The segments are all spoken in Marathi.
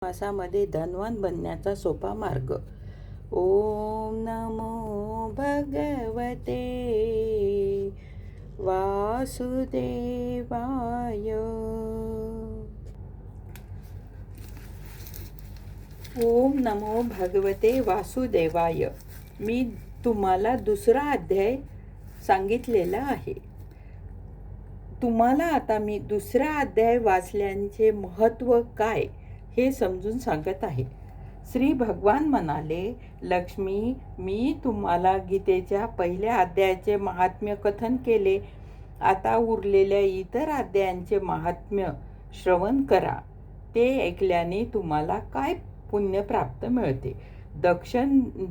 मासामध्ये धनवान बनण्याचा सोपा मार्ग. ओम नमो भगवते वासुदेवाय. ओम नमो भगवते वासुदेवाय. मी तुम्हाला दुसरा अध्याय सांगितलेला आहे. तुम्हाला आता मी दुसरा अध्याय वाचल्याचे महत्त्व काय हे समजून सांगत आहे. श्री भगवान म्हणाले, लक्ष्मी, मी तुम्हाला गीतेच्या पहिल्या अध्यायाचे महात्म्य कथन केले. आता उरलेल्या इतर अध्यायांचे महात्म्य श्रवण करा. ते ऐकल्याने तुम्हाला काय पुण्य प्राप्त मिळते.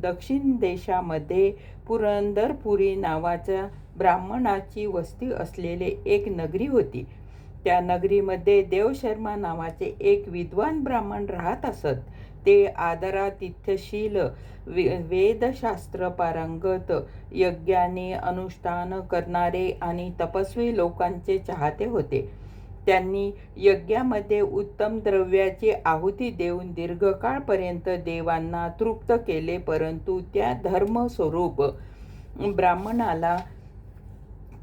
दक्षिण देशामध्ये पुरंदरपुरी नावाच्या ब्राह्मणाची वस्ती असलेले एक नगरी होती. त्या नगरीमध्ये देवशर्मा नावाचे एक विद्वान ब्राह्मण राहत असत. ते आदरातिथ्यशील, वेदशास्त्र पारंगत, यज्ञाने अनुष्ठान करणारे आणि तपस्वी लोकांचे चाहते होते. त्यांनी यज्ञामध्ये उत्तम द्रव्याची आहुती देऊन दीर्घकाळपर्यंत देवांना तृप्त केले, परंतु त्या धर्मस्वरूप ब्राह्मणाला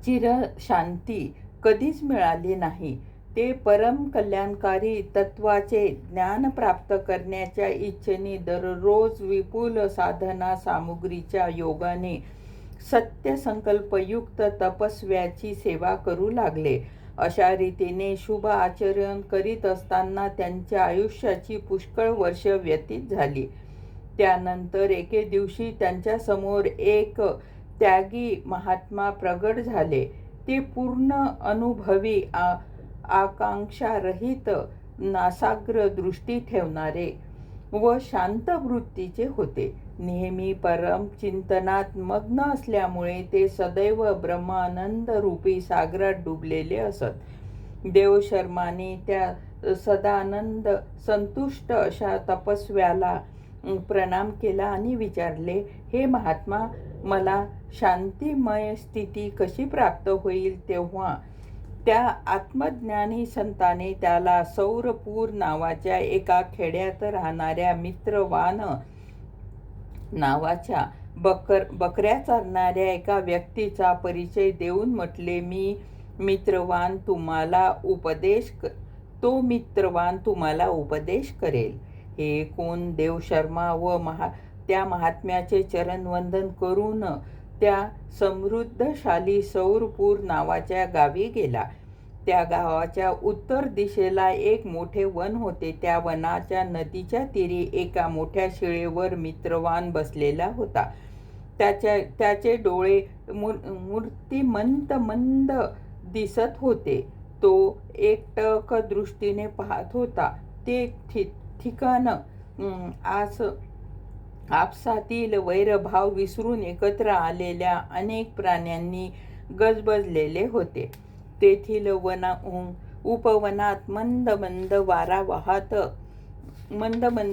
चिरशांती कधीच मिळाली नाही. ते परम कल्याणकारी तत्वाचे ज्ञान प्राप्त करण्याच्या इच्छेने दररोज विपुल साधना सामुग्रीच्या योगाने सत्यसंकल्पयुक्त तपस्व्याची सेवा करू लागले. अशा रीतीने शुभ आचरण करीत असताना त्यांच्या आयुष्याची पुष्कळ वर्ष व्यतीत झाली. त्यानंतर एके दिवशी त्यांच्यासमोर एक त्यागी महात्मा प्रगट झाले. ते पूर्ण अनुभवी, आकांक्षारहित, नासाग्र दृष्टी ठेवणारे व शांत वृत्तीचे होते. नेहमी परम चिंतनात मग्न असल्यामुळे ते सदैव ब्रह्मानंद रूपी सागरात डुबलेले असत. देवशर्माने त्या सदानंद संतुष्ट अशा तपस्व्याला प्रणाम केला आणि विचारले, हे महात्मा, मला शांतिमय स्थिती कशी प्राप्त होईल? तेव्हा त्या आत्मज्ञानी संताने त्याला सौरपूर नावाच्या एका खेड्यात राहणाऱ्या मित्रवान नावाच्या बकऱ्या चारणाऱ्या एका व्यक्तीचा परिचय देऊन म्हटले, तो मित्रवान तुम्हाला उपदेश करेल. हे कोण? देवशर्मा व त्या महात्म्याचे चरणवंदन करून त्या समृद्धशाली सौरपूर नावाच्या गावी गेला. त्या गावाच्या उत्तर दिशेला एक मोठे वन होते. त्या वनाच्या नदीच्या तीरी एका मोठ्या शिळेवर मित्रवान बसलेला होता. त्याचे डोळे मूर्तिमंत मंद दिसत होते. तो एकटक दृष्टीने पाहत होता. ते ठिकाण आपसातील वैरभाव विसरून एकत्र आलेल्या अनेक प्राण्यांनी गजबजलेले होते. तेथील उपवनात मंद मंद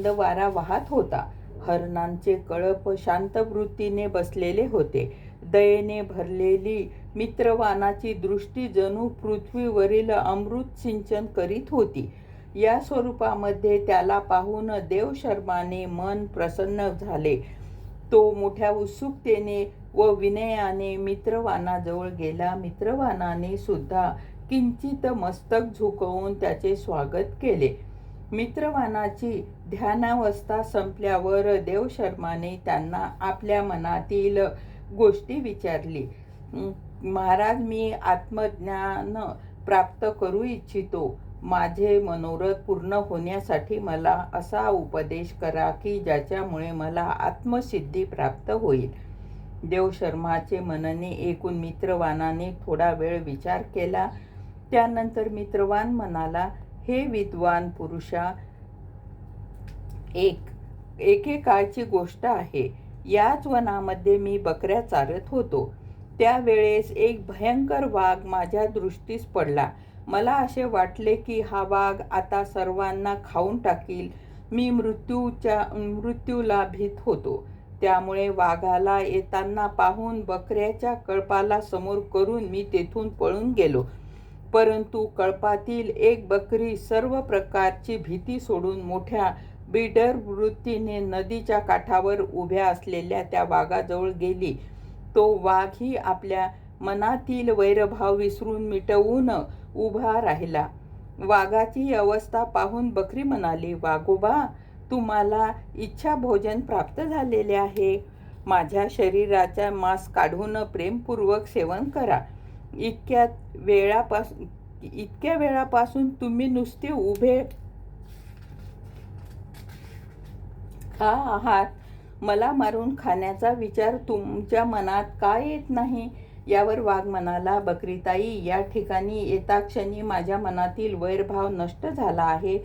वारा वाहत होता. हरणांचे कळप शांत वृत्तीने बसलेले होते. दयेने भरलेली मित्रवानाची दृष्टी जणू पृथ्वीवरील अमृत सिंचन करीत होती. या स्वरूपामध्ये त्याला पाहून देवशर्माने मन प्रसन्न झाले. तो मोठ्या उत्सुकतेने व विनयाने मित्रवानाजवळ गेला. मित्रवानाने सुद्धा किंचित मस्तक झुकवून त्याचे स्वागत केले. मित्रवानाची ध्यानावस्था संपल्यावर देवशर्माने त्यांना आपल्या मनातील गोष्टी विचारली. महाराज, मी आत्मज्ञान प्राप्त करू इच्छितो. माझे मनोरथ पूर्ण होण्यासाठी मला असा उपदेश करा की ज्याच्यामुळे मला आत्मसिद्धी प्राप्त होईल. देवशर्माचे म्हणणे ऐकून मित्रवानाने थोडा वेळ विचार केला. त्यानंतर मित्रवान म्हणाला, हे विद्वान पुरुषा, एकेकाळची गोष्ट आहे. याच वनामध्ये मी बकऱ्या चारत होतो. त्यावेळेस एक भयंकर वाघ माझ्या दृष्टीस पडला. मला असे वाटले की हा वाघ आता सर्वांना खाऊन टाकील. मी मृत्यूला भीत होतो. त्यामुळे वाघाला येताना पाहून बकऱ्याच्या कळपाला समोर करून मी तेथून पळून गेलो. परंतु कळपातील एक बकरी सर्व प्रकारची भीती सोडून मोठ्या बिडर वृत्तीने नदीच्या काठावर उभ्या असलेल्या त्या वाघाजवळ गेली. तो वाघही आपल्या मनातील वैरभाव विसरून मिटवून उभा राहिला. वाघाची अवस्था पाहून बकरी म्हणाली, वाघोबा, तुम्हाला इच्छा भोजन प्राप्त झालेले आहे. माझ्या शरीराचा मांस काढून प्रेमपूर्वक सेवन करा. इतक्या वेळापासून तुम्ही नुसते उभे का आहात? मला मारून खाण्याचा विचार तुमच्या मनात का येत नाही? यावर वाघ म्हणाला, बकरीताई, या ठिकाणी येताक्षणी माझ्या मनातील वैरभाव नष्ट झाला आहे.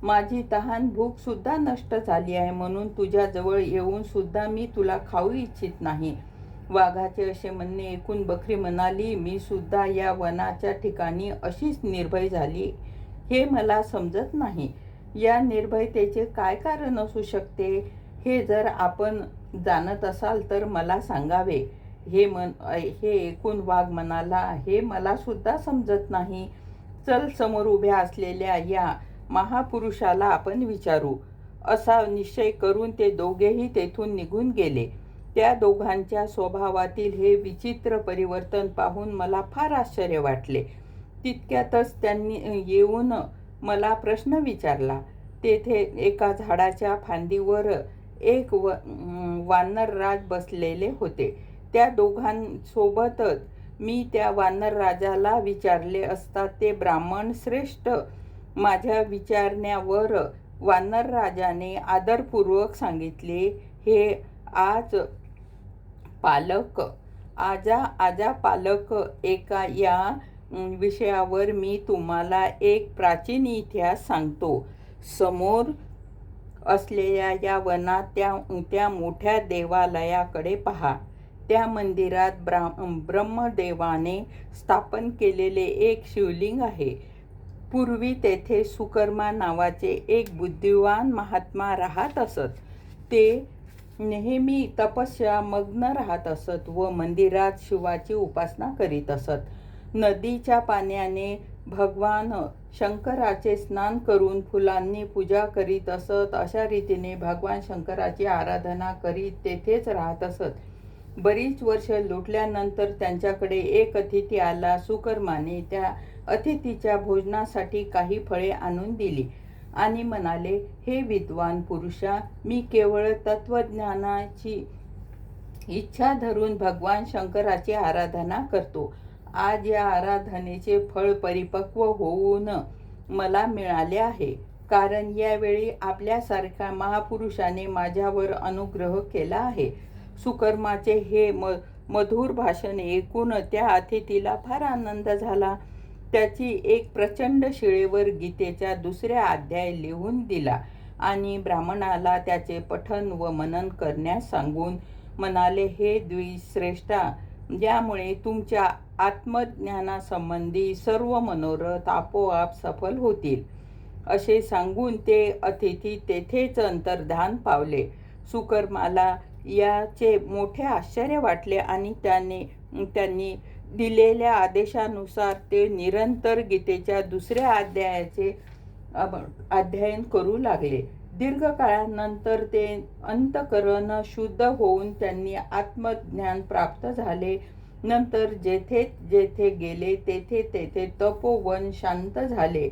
माझी तहान भूक सुद्धा नष्ट झाली आहे. म्हणून तुझ्या जवळ येऊन सुद्धा मी तुला खाऊ इच्छित नाही. वाघाचे असे म्हणणे ऐकून बकरी म्हणाली, मी सुद्धा या वनाच्या ठिकाणी अशीच निर्भय झाली हे मला समजत नाही. या निर्भयतेचे काय कारण असू शकते हे जर आपण जाणत असाल तर मला सांगावे. हे ऐकून वाघ म्हणाला, हे मला सुद्धा समजत नाही. चल, समोर उभ्या असलेल्या या महापुरुषाला आपण विचारू. असा निश्चय करून ते दोघेही तेथून निघून गेले. त्या दोघांच्या स्वभावातील हे विचित्र परिवर्तन पाहून मला फार आश्चर्य वाटले. तितक्यातच त्यांनी येऊन मला प्रश्न विचारला. तेथे एका झाडाच्या फांदीवर एक वानरराज बसलेले होते. त्या दोघांसोबतच मी त्या वानरराजाला विचारले असता ते ब्राह्मण श्रेष्ठ. माझ्या विचारण्यावर वानरराजाने आदरपूर्वक सांगितले, हे आजा पालक, एका या विषयावर मी तुम्हाला एक प्राचीन इतिहास सांगतो. समोर असलेल्या या वनात त्या मोठ्या देवालयाकडे पहा. त्या मंदिरात ब्रह्मदेवाने स्थापन केलेले एक शिवलिंग आहे. पूर्वी तेथे सुकर्मा नावाचे एक बुद्धिवान महात्मा राहत असत. ते नेहमी तपस्या मग्न राहत असत व मंदिरात शिवाची उपासना करीत असत. नदीच्या पाण्याने भगवान शंकराचे स्नान करून फुलांनी पूजा करीत असत. अशा रीतीने भगवान शंकराची आराधना करीत तेथेच राहत असत. बरीच वर्ष लुटल्यानंतर त्यांच्याकडे एक अतिथी आला. सुकर्माने त्या अतिथीच्या भोजनासाठी काही फळे आणून दिली आणि म्हणाले, हे विद्वान पुरुषा, मी केवळ तत्वज्ञानाची इच्छा धरून भगवान शंकराची आराधना करतो. आज या आराधनेचे फळ परिपक्व होऊन मला मिळाले आहे. कारण यावेळी आपल्यासारख्या महापुरुषाने माझ्यावर अनुग्रह केला आहे. सुकर्माचे हे मधुर भाषण ऐकून त्या अतिथीला फार आनंद झाला. त्याची एक प्रचंड शिळेवर गीतेचा दुसरा अध्याय लिहून दिला आणि ब्राह्मणाला त्याचे पठण व मनन करण्यास सांगून म्हणाले, हे द्विश्रेष्ठा, यामुळे तुमच्या आत्मज्ञानासंबंधी सर्व मनोरथ आपोआप सफल होतील. असे सांगून ते अतिथी तेथेच अंतर्धान पावले. सुकर्माला याचे मोठे आश्चर्य वाटले आणि त्यांनी दिलेल्या आदेशानुसार ते निरंतर गीतेच्या दुसऱ्या अध्यायाचे अध्ययन करू लागले. दीर्घ काळानंतर ते अंतःकरण शुद्ध होऊन त्यांनी आत्मज्ञान प्राप्त झाले. नंतर जेथे जेथे गेले तेथे तेथे तपोवन शांत झाले.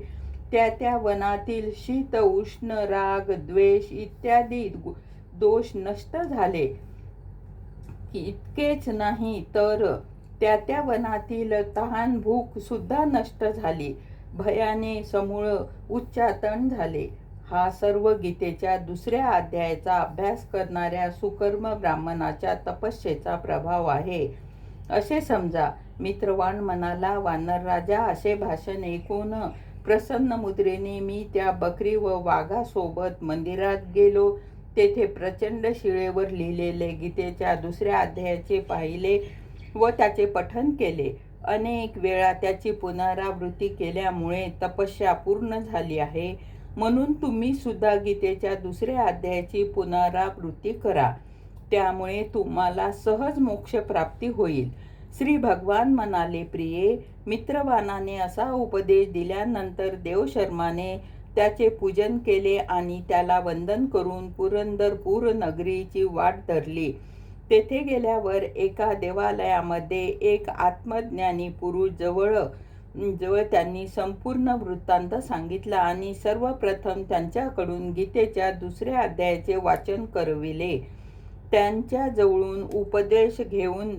त्या वनातील शीत, उष्ण, राग, द्वेष इत्यादी दोष नष्ट झाले. इतकेच नाही तर त्या वनातील तहान भूक सुद्धा नष्ट झाली. भयाने समूळ उच्चाटन झाले. हा सर्व गीतेच्या दुसऱ्या अध्यायाचा अभ्यास करणाऱ्या सुकर्म ब्राह्मणाच्या तपस्येचा प्रभाव आहे असे समजा. मित्रवान म्हणाला, वानरराजा, असे भाषण ऐकून प्रसन्न मुद्रेने मी त्या बकरी व वाघासोबत मंदिरात गेलो. तेथे प्रचंड शिळेवर लिहिलेले गीतेच्या दुसऱ्या अध्यायाचे पाहिले व त्याचे पठण केले. अनेक वेळा त्याची पुनरावृत्ती केल्यामुळे तपस्या पूर्ण झाली आहे. म्हणून तुम्ही सुद्धा गीतेच्या दुसऱ्या अध्यायाची पुनरावृत्ती करा. त्यामुळे तुम्हाला सहज मोक्ष प्राप्ती होईल. श्री भगवान म्हणाले, प्रिये, मित्रवानाने असा उपदेश दिल्यानंतर देवशर्माने त्याचे पूजन केले आणि त्याला वंदन करून पुरंदरपूर नगरीची वाट धरली. तेथे गेल्यावर एका देवालयामध्ये एक आत्मज्ञानी पुरुष जवळ त्यांनी संपूर्ण वृत्तांत सांगितला आणि सर्वप्रथम त्यांच्याकडून गीतेच्या 2ऱ्या अध्यायाचे वाचन करविले. त्यांच्या जवळून उपदेश घेऊन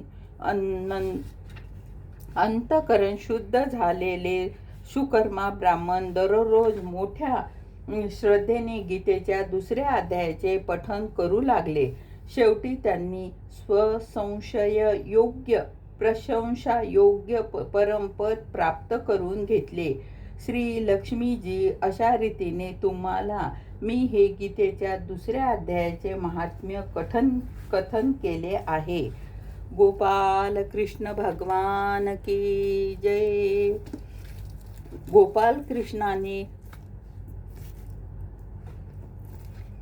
अंतःकरण शुद्ध झालेले सुकर्मा ब्राह्मण दररोज मोठ्या श्रद्धेने गीतेच्या 2ऱ्या अध्यायाचे पठण करू लागले. शेवटी त्यांनी स्वसंशय योग्य प्रशंसा योग्य परमपद प्राप्त करून घेतले. श्री लक्ष्मीजी, अशा रीतीने तुम्हाला मी हे गीतेच्या 2ऱ्या अध्यायाचे महात्म्य कथन केले आहे. गोपाल कृष्ण भगवान की जय. गोपाल कृष्णाने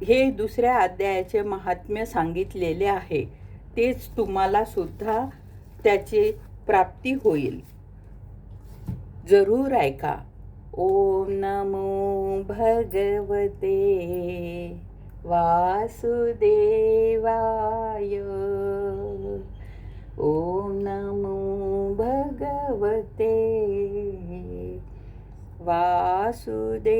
हे 2ऱ्या अध्यायाचे महात्म्य सांगितलेले आहे. तेच तुम्हाला सुद्धा त्याची प्राप्ती होईल. जरूर ऐका. ओम नमो भगवते वासुदेवाय. ओम नमो भगवते वासुदेवाय.